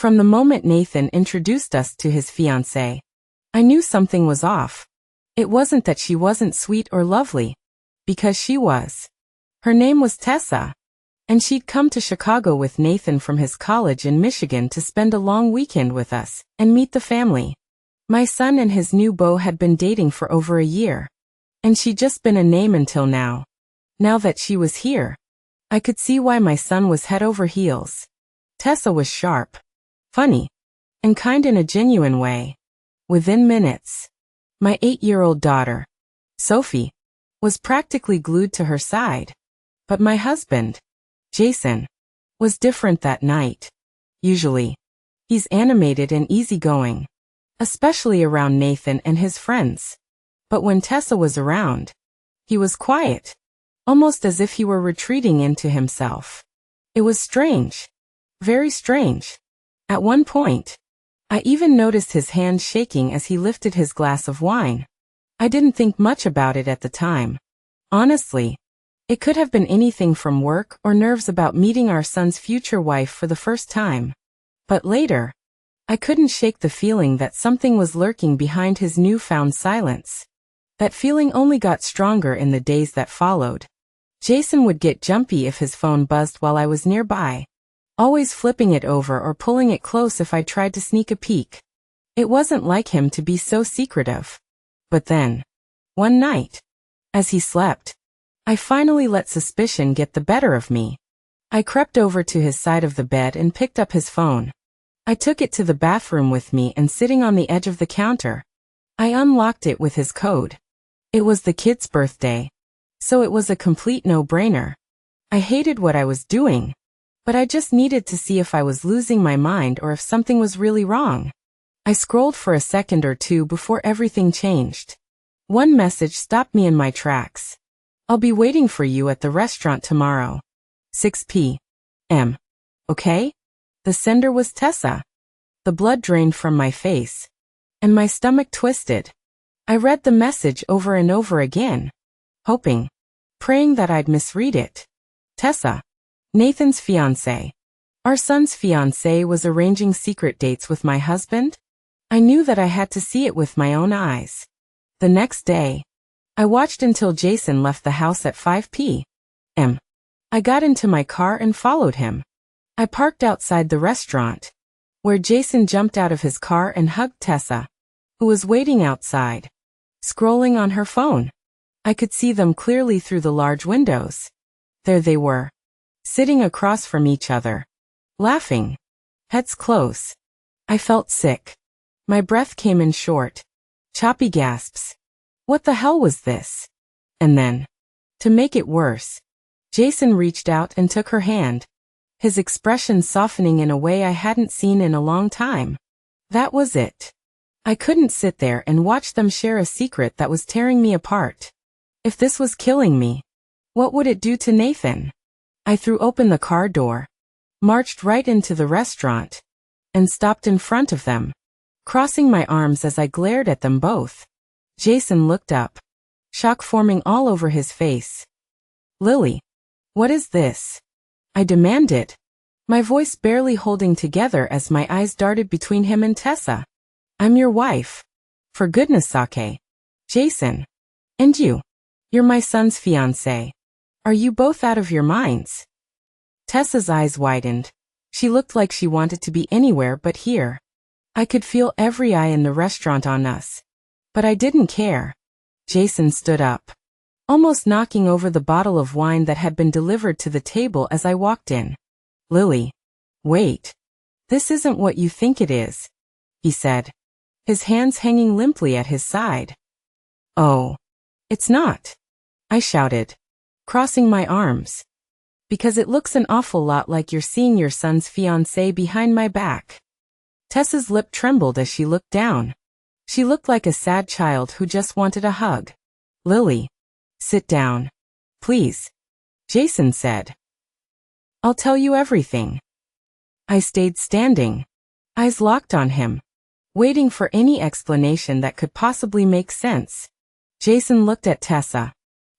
From the moment Nathan introduced us to his fiancée, I knew something was off. It wasn't that she wasn't sweet or lovely, because she was. Her name was Tessa, and she'd come to Chicago with Nathan from his college in Michigan to spend a long weekend with us and meet the family. My son and his new beau had been dating for over a year, and she'd just been a name until now. Now that she was here, I could see why my son was head over heels. Tessa was sharp, funny, and kind in a genuine way. Within minutes, my 8-year-old daughter, Sophie, was practically glued to her side. But my husband, Jason, was different that night. Usually, he's animated and easygoing, especially around Nathan and his friends. But when Tessa was around, he was quiet, almost as if he were retreating into himself. It was strange, very strange. At one point, I even noticed his hands shaking as he lifted his glass of wine. I didn't think much about it at the time. Honestly, it could have been anything from work or nerves about meeting our son's future wife for the first time. But later, I couldn't shake the feeling that something was lurking behind his newfound silence. That feeling only got stronger in the days that followed. Jason would get jumpy if his phone buzzed while I was nearby, always flipping it over or pulling it close if I tried to sneak a peek. It wasn't like him to be so secretive. But then, one night, as he slept, I finally let suspicion get the better of me. I crept over to his side of the bed and picked up his phone. I took it to the bathroom with me and sitting on the edge of the counter, I unlocked it with his code. It was the kid's birthday, so it was a complete no-brainer. I hated what I was doing, but I just needed to see if I was losing my mind or if something was really wrong. I scrolled for a second or two before everything changed. One message stopped me in my tracks. I'll be waiting for you at the restaurant tomorrow. 6 p.m. Okay? The sender was Tessa. The blood drained from my face, and my stomach twisted. I read the message over and over again, hoping, praying that I'd misread it. Tessa, Nathan's fiancée. Our son's fiancée was arranging secret dates with my husband? I knew that I had to see it with my own eyes. The next day, I watched until Jason left the house at 5 p.m. I got into my car and followed him. I parked outside the restaurant, where Jason jumped out of his car and hugged Tessa, who was waiting outside, scrolling on her phone. I could see them clearly through the large windows. There they were, sitting across from each other, laughing, heads close. I felt sick. My breath came in short, choppy gasps. What the hell was this? And then, to make it worse, Jason reached out and took her hand, his expression softening in a way I hadn't seen in a long time. That was it. I couldn't sit there and watch them share a secret that was tearing me apart. If this was killing me, what would it do to Nathan? I threw open the car door, marched right into the restaurant, and stopped in front of them, crossing my arms as I glared at them both. Jason looked up, shock forming all over his face. Lily, what is this? I demanded, my voice barely holding together as my eyes darted between him and Tessa. I'm your wife. For goodness sake. Jason. And you. You're my son's fiancé. Are you both out of your minds? Tessa's eyes widened. She looked like she wanted to be anywhere but here. I could feel every eye in the restaurant on us. But I didn't care. Jason stood up, almost knocking over the bottle of wine that had been delivered to the table as I walked in. Lily. Wait. This isn't what you think it is, he said, his hands hanging limply at his side. Oh. It's not, I shouted, crossing my arms. Because it looks an awful lot like you're seeing your son's fiancé behind my back. Tessa's lip trembled as she looked down. She looked like a sad child who just wanted a hug. Lily. Sit down. Please. Jason said. I'll tell you everything. I stayed standing, eyes locked on him, waiting for any explanation that could possibly make sense. Jason looked at Tessa,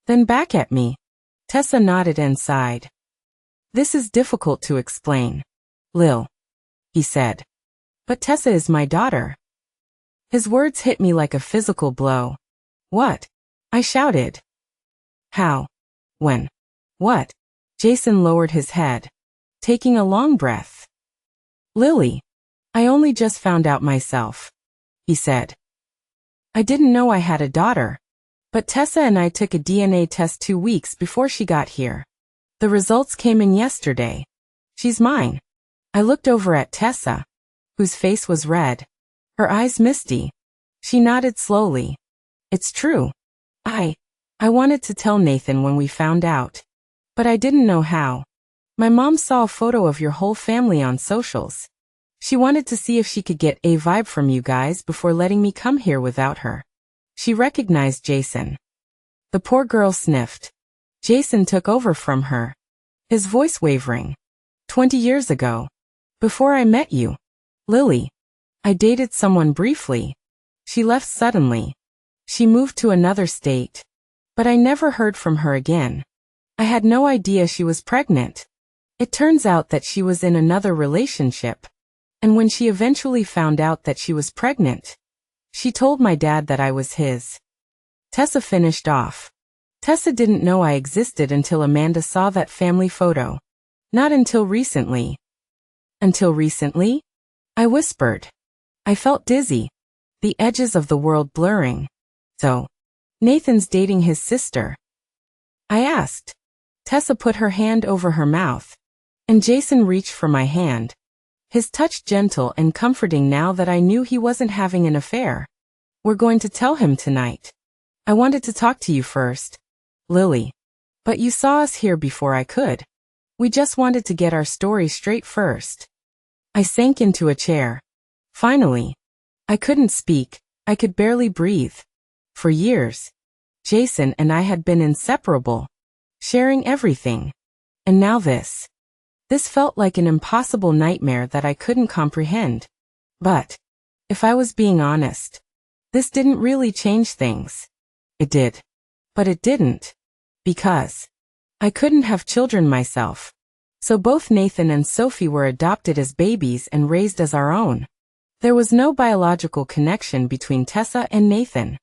then back at me. Tessa nodded and sighed. This is difficult to explain. Lil, he said, But Tessa is my daughter. His words hit me like a physical blow. What? I shouted. How? When? What? Jason lowered his head, taking a long breath. Lily, I only just found out myself, he said. I didn't know I had a daughter, but Tessa and I took a DNA test 2 weeks before she got here. The results came in yesterday. She's mine. I looked over at Tessa, whose face was red, her eyes misty. She nodded slowly. It's true. I wanted to tell Nathan when we found out, but I didn't know how. My mom saw a photo of your whole family on socials. She wanted to see if she could get a vibe from you guys before letting me come here without her. She recognized Jason. The poor girl sniffed. Jason took over from her, his voice wavering. 20 years ago, before I met you, Lily, I dated someone briefly. She left suddenly. She moved to another state. But I never heard from her again. I had no idea she was pregnant. It turns out that she was in another relationship. And when she eventually found out that she was pregnant, she told my dad that I was his. Tessa finished off. Tessa didn't know I existed until Amanda saw that family photo. Not until recently. Until recently? I whispered. I felt dizzy, the edges of the world blurring. So, Nathan's dating his sister? I asked. Tessa put her hand over her mouth, and Jason reached for my hand, his touch gentle and comforting now that I knew he wasn't having an affair. We're going to tell him tonight. I wanted to talk to you first, Lily. But you saw us here before I could. We just wanted to get our story straight first. I sank into a chair. Finally. I couldn't speak. I could barely breathe. For years, Jason and I had been inseparable, sharing everything. And now this. This felt like an impossible nightmare that I couldn't comprehend. But, if I was being honest, this didn't really change things. It did. But it didn't. Because I couldn't have children myself. So both Nathan and Sophie were adopted as babies and raised as our own. There was no biological connection between Tessa and Nathan.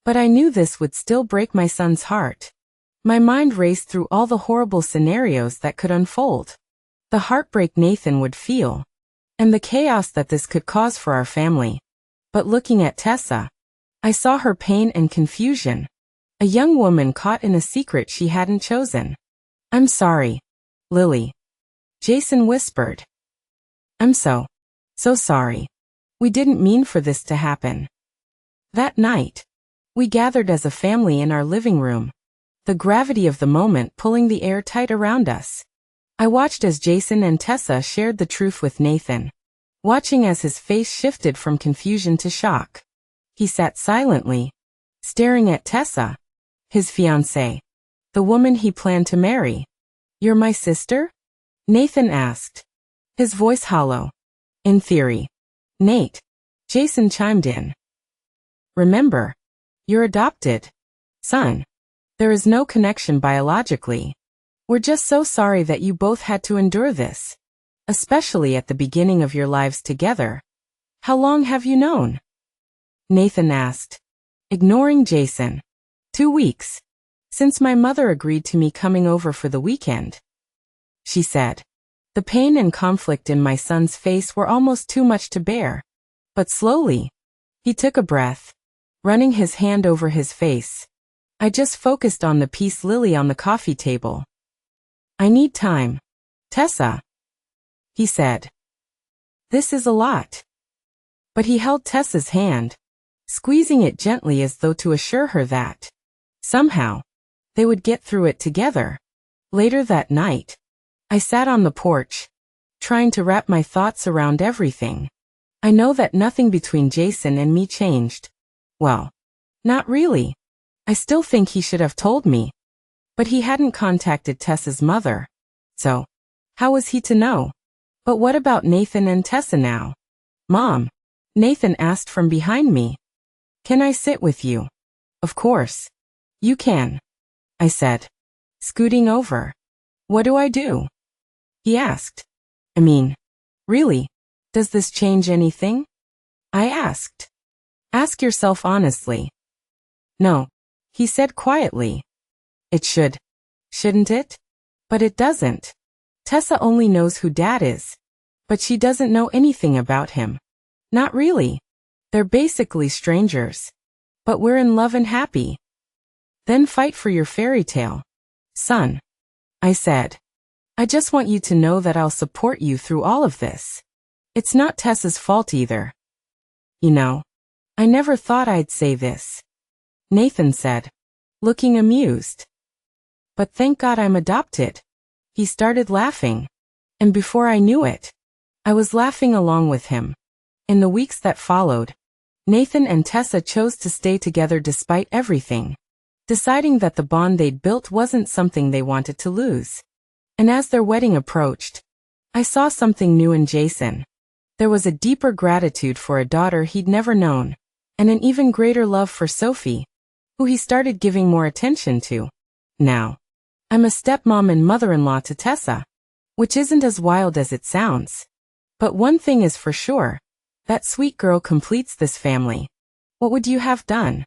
But I knew this would still break my son's heart. My mind raced through all the horrible scenarios that could unfold. The heartbreak Nathan would feel. And the chaos that this could cause for our family. But looking at Tessa, I saw her pain and confusion. A young woman caught in a secret she hadn't chosen. I'm sorry, Lily. Jason whispered. I'm so sorry. We didn't mean for this to happen. That night, we gathered as a family in our living room, the gravity of the moment pulling the air tight around us. I watched as Jason and Tessa shared the truth with Nathan, watching as his face shifted from confusion to shock. He sat silently, staring at Tessa, his fiancée, the woman he planned to marry. You're my sister? Nathan asked, his voice hollow. In theory. Nate. Jason chimed in. Remember, you're adopted. Son. There is no connection biologically. We're just so sorry that you both had to endure this. Especially at the beginning of your lives together. How long have you known? Nathan asked, ignoring Jason. 2 weeks. Since my mother agreed to me coming over for the weekend. She said. The pain and conflict in my son's face were almost too much to bear. But slowly, he took a breath, running his hand over his face. I just focused on the piece Lily on the coffee table. I need time. Tessa. He said. This is a lot. But he held Tessa's hand, squeezing it gently as though to assure her that, somehow, they would get through it together. Later that night, I sat on the porch, trying to wrap my thoughts around everything. I know that nothing between Jason and me changed. Well, not really. I still think he should have told me. But he hadn't contacted Tessa's mother. So, how was he to know? But what about Nathan and Tessa now? Mom, Nathan asked from behind me. Can I sit with you? Of course. You can, I said, scooting over. What do I do? He asked. I mean, really, Does this change anything? I asked. Ask yourself honestly. No, he said quietly. It should. Shouldn't it? But it doesn't. Tessa only knows who Dad is. But she doesn't know anything about him. Not really. They're basically strangers. But we're in love and happy. Then fight for your fairy tale, son. I said. I just want you to know that I'll support you through all of this. It's not Tessa's fault either. You know, I never thought I'd say this, Nathan said, looking amused. But thank God I'm adopted. He started laughing. And before I knew it, I was laughing along with him. In the weeks that followed, Nathan and Tessa chose to stay together despite everything, deciding that the bond they'd built wasn't something they wanted to lose. And as their wedding approached, I saw something new in Jason. There was a deeper gratitude for a daughter he'd never known, and an even greater love for Sophie, who he started giving more attention to. Now, I'm a stepmom and mother-in-law to Tessa, which isn't as wild as it sounds. But one thing is for sure, that sweet girl completes this family. What would you have done?